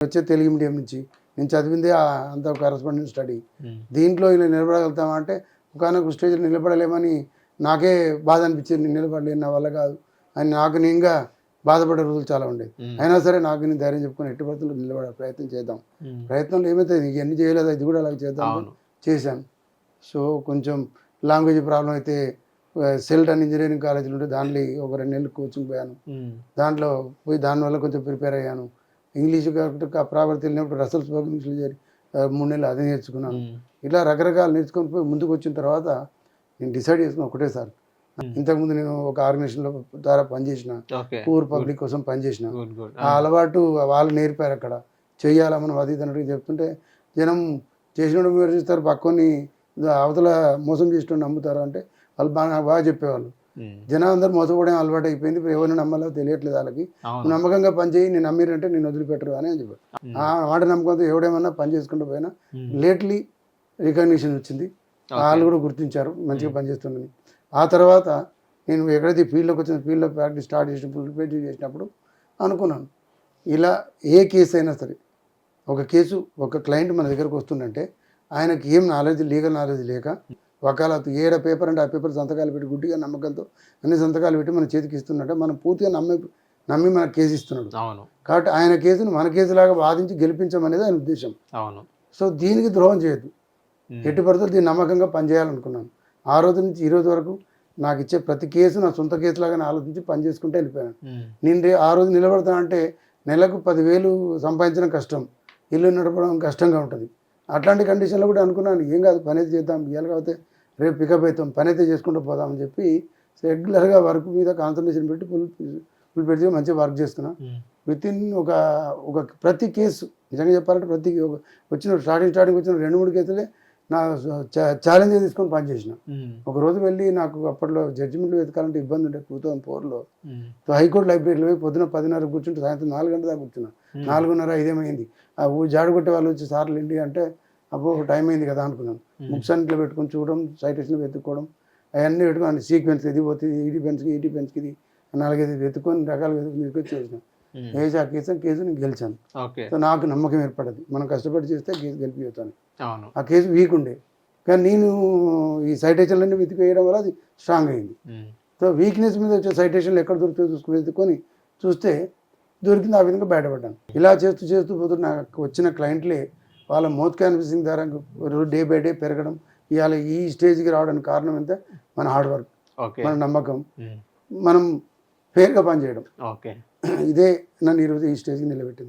వచ్చే తెలుగు మీడియం నుంచి నేను చదివిందే అంత కరస్పాండెంట్ స్టడీ. దీంట్లో ఇలా నిలబడగలుగుతామా అంటే ఒకనొక స్టేజ్లో నిలబడలేమని నాకే బాధ అనిపించింది. నేను నిలబడలేను, నా వల్ల కాదు అని నాకు నేనుగా బాధపడే రోజులు చాలా ఉండేది. అయినా సరే నాకు నేను ధైర్యం చెప్పుకొని ఎట్టి పరిస్థితుల్లో నిలబడే ప్రయత్నం చేద్దాం. ప్రయత్నంలో ఏమవుతుంది, ఇవన్నీ చేయలేదు, ఇది కూడా అలాగే చేద్దాం చేశాను. సో కొంచెం లాంగ్వేజ్ ప్రాబ్లం అయితే సెల్టన్ ఇంజనీరింగ్ కాలేజీలు ఉంటే దాంట్లో ఒక 2 నెలలు కోచింగ్ పోయాను. దాంట్లో పోయి దానివల్ల కొంచెం ప్రిపేర్ అయ్యాను. ఇంగ్లీష్ ప్రాపర్ తెలియనప్పుడు రసల్ స్పోకెన్ ఇంగ్లీష్లో చేరి 3 నెలలు అది నేర్చుకున్నాను. ఇట్లా రకరకాలు నేర్చుకొని పోయి ముందుకు వచ్చిన తర్వాత నేను డిసైడ్ చేసుకున్నాను ఒకటేసారి. ఇంతకుముందు నేను ఒక ఆర్గనైజేషన్లో ద్వారా పనిచేసిన, పూర్ పబ్లిక్ కోసం పనిచేసిన. ఆ అలవాటు వాళ్ళు నేర్పారు. అక్కడ చెయ్యాలా మనం అది అన్నట్టు చెప్తుంటే జనం చేసినప్పుడు విమర్శిస్తారు, పక్కని అవతల మోసం చేసినట్టు నమ్ముతారు అంటే వాళ్ళు బాగా చెప్పేవాళ్ళు. జనం అందరూ మోసపోవడం అలవాటు అయిపోయింది. ఇప్పుడు ఎవరిని నమ్మాలో తెలియట్లేదు వాళ్ళకి. నమ్మకంగా పనిచేయి, నేను నమ్మిరంటే నేను వదిలిపెట్టరు అని చెప్పారు. ఆ మాట నమ్మకంతో ఎవడేమన్నా పని చేసుకుంటూ పోయినా లేట్లీ రికగ్నిషన్ వచ్చింది. వాళ్ళు కూడా గుర్తించారు మంచిగా పనిచేస్తుందని. ఆ తర్వాత నేను ఎక్కడైతే ఫీల్డ్లోకి వచ్చిన ఫీల్డ్లో ప్రాక్టీస్ స్టార్ట్ చేసినప్పుడు అనుకున్నాను, ఇలా ఏ కేసు అయినా సరే, ఒక కేసు ఒక క్లయింట్ మన దగ్గరకు వస్తుందంటే ఆయనకి ఏం నాలెడ్జ్, లీగల్ నాలెడ్జ్ లేక వకాలత్ ఏడ పేపర్ అంటే ఆ పేపర్ సంతకాలు పెట్టి గుడ్డిగా నమ్మకంతో అన్ని సంతకాలు పెట్టి మన చేతికి ఇస్తున్నట్టే మనం పూర్తిగా నమ్మి మన కేసు ఇస్తున్నాడు. కాబట్టి ఆయన కేసును మన కేసులాగా వాదించి గెలిపించమనేది ఆయన ఉద్దేశం. సో దీనికి ద్రోహం చేయొద్దు, ఎట్టి పరిస్థితుల్లో దీన్ని నమ్మకంగా పనిచేయాలనుకున్నాను. ఆ రోజు నుంచి ఈ రోజు వరకు నాకు ఇచ్చే ప్రతి కేసు నా సొంత కేసులాగానే ఆలోచించి పని చేసుకుంటే వెళ్ళిపోయాను. నేను ఆ రోజు నిలబడతానంటే నెలకు 10,000 సంపాదించడం కష్టం, ఇల్లు నడపడం కష్టంగా ఉంటుంది. అట్లాంటి కండిషన్లో కూడా అనుకున్నాను, ఏం కాదు పని అయితే చేద్దాం, ఇవాళ కాకపోతే రేపు పికప్ అవుతాం, పని అయితే చేసుకుంటూ పోదామని చెప్పి రెగ్యులర్గా వర్క్ మీద కాన్సన్ట్రేషన్ పెట్టి ఫుల్ పెట్టి మంచిగా వర్క్ చేస్తున్నా. విత్ ఇన్ ఒక ప్రతి కేసు నిజంగా చెప్పాలంటే ప్రతి స్టార్టింగ్ వచ్చిన 2-3 కేసులే నా ఛాలెంజ్ తీసుకొని పనిచేసిన. ఒక రోజు వెళ్ళి నాకు అప్పట్లో జడ్జిమెంట్లు వెతకాలంటే ఇబ్బంది ఉండే 2004లో. సో హైకోర్టు లైబ్రరీలో పోయి పొద్దున 10:30 కూర్చుంటే సాయంత్రం 4 గంటల దాకా కూర్చున్నా. 4:30 5 ఆ జాడు కొట్టే వాళ్ళు వచ్చి సార్లు ఏంటి అంటే అబ్బో టైం అయింది కదా అనుకున్నాను. బుక్స్ అన్నింటిలో పెట్టుకొని చూడడం, సైటేషన్ వెతుక్కోవడం, అవన్నీ పెట్టుకోండి. సీక్వెన్స్ ఇది పోతుంది, ఈటీ పెన్స్కి ఇది 4-5 వెతుక్కొని రకాలు వెతుకుని చేసిన. వేసి ఆ కేసు నేను గెలిచాను. సో నాకు నమ్మకం ఏర్పడదు, మనం కష్టపడి చేస్తే కేసు గెలిపిస్తాను. ఆ కేసు వీక్ ఉండే కానీ నేను ఈ సైటేషన్లన్నీ వెతికేయడం వల్ల అది స్ట్రాంగ్ అయింది. సో వీక్నెస్ మీద వచ్చే సైటేషన్లు ఎక్కడ దొరుకుతాయో వెతుక్కొని చూస్తే దొరికింది. ఆ విధంగా బయటపడ్డాను. ఇలా చేస్తూ పోతూ నాకు వచ్చిన క్లయింట్లే వాళ్ళ మౌత్ క్యాన్వసింగ్ ద్వారా డే బై డే పెరగడం, ఇవాళ ఈ స్టేజ్కి రావడానికి కారణం ఎంత, మన హార్డ్ వర్క్, మన నమ్మకం, మనం ఫేర్గా పనిచేయడం. ఇదే నన్ను ఈరోజు ఈ స్టేజ్కి నిలబెట్టింది.